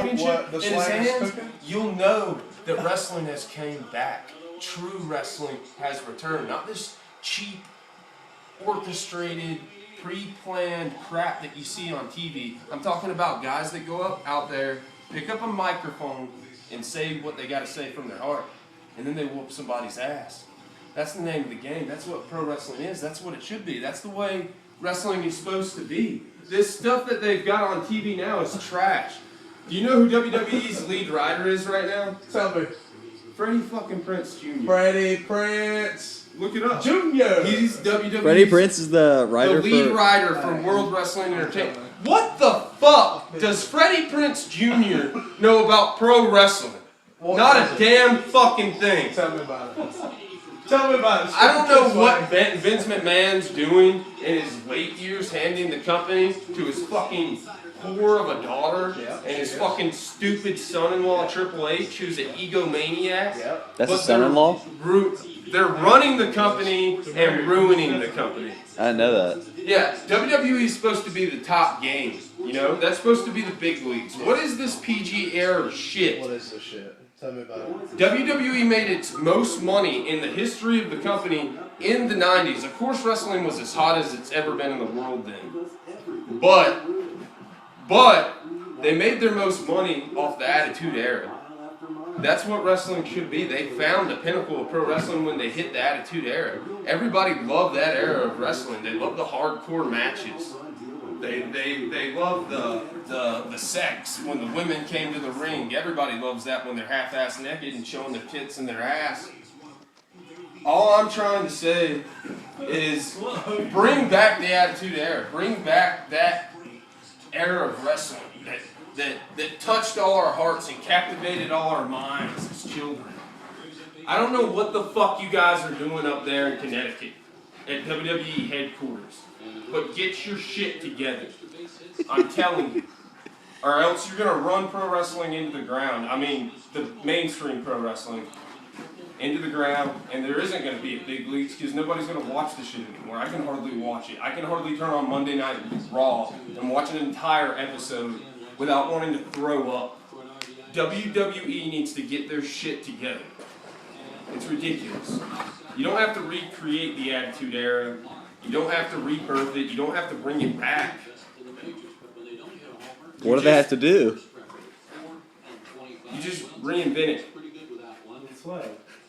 championship in his hands, cooking? you'll know that wrestling has came back. True wrestling has returned. Not this cheap, orchestrated, pre-planned crap that you see on TV. I'm talking about guys that go out there, pick up a microphone, and say what they got to say from their heart, and then they whoop somebody's ass. That's the name of the game. That's what pro wrestling is. That's what it should be. That's the way wrestling is supposed to be. This stuff that they've got on TV now is trash. Do you know who WWE's lead writer is right now? Tell me. Freddie fucking Prinze Jr. Freddie Prinze. Look it up. Jr. He's WWE's Freddie Prinze is the writer the lead for... writer for World Wrestling Entertainment. What the fuck does Freddie Prinze Jr. know about pro wrestling? Not a damn fucking thing. Tell me about it. Tell me about it. I don't know what Vince McMahon's doing in his late years, handing the company to his fucking whore of a daughter and his fucking stupid son-in-law Triple H, who's an egomaniac. That's his son-in-law? They're running the company and ruining the company. I didn't know that. Yeah, WWE is supposed to be the top game. You know, that's supposed to be the big leagues. What is this PG era shit? What is this shit? Tell me about it. WWE made its most money in the history of the company in the 90s. Of course, wrestling was as hot as it's ever been in the world then. But they made their most money off the Attitude Era. That's what wrestling should be. They found the pinnacle of pro wrestling when they hit the Attitude Era. Everybody loved that era of wrestling. They loved the hardcore matches. They loved the sex when the women came to the ring. Everybody loves that when they're half-ass naked and showing their tits and their ass. All I'm trying to say is bring back the Attitude Era. Bring back that era of wrestling that touched all our hearts and captivated all our minds as children. I don't know what the fuck you guys are doing up there in Connecticut at WWE headquarters, but get your shit together. I'm telling you. Or else you're going to run pro wrestling into the ground. I mean, the mainstream pro wrestling into the ground, and there isn't going to be a big leagues because nobody's going to watch the shit anymore. I can hardly watch it. I can hardly turn on Monday Night Raw and watch an entire episode without wanting to throw up. WWE needs to get their shit together. It's ridiculous. You don't have to recreate the Attitude Era. You don't have to rebirth it. You don't have to bring it back. What do they have to do? You just reinvent it.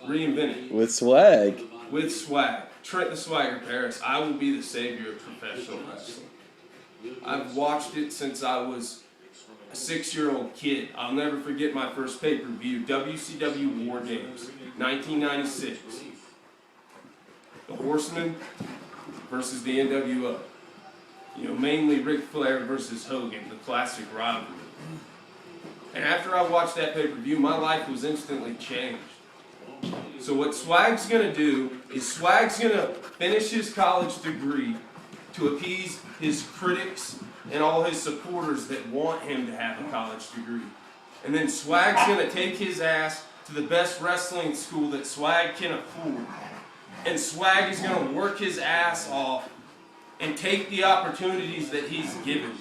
Reinvent it. With swag. With swag. Trent the Swagger Paris. I will be the savior of professional wrestling. I've watched it since I was a 6-year-old kid. I'll never forget my first pay-per-view, WCW War Games, 1996. The Horsemen versus the NWO. You know, mainly Ric Flair versus Hogan, the classic rivalry. And after I watched that pay-per-view, my life was instantly changed. So what Swag's going to do is Swag's going to finish his college degree to appease his critics and all his supporters that want him to have a college degree. And then Swag's going to take his ass to the best wrestling school that Swag can afford. And Swag is going to work his ass off and take the opportunities that he's given.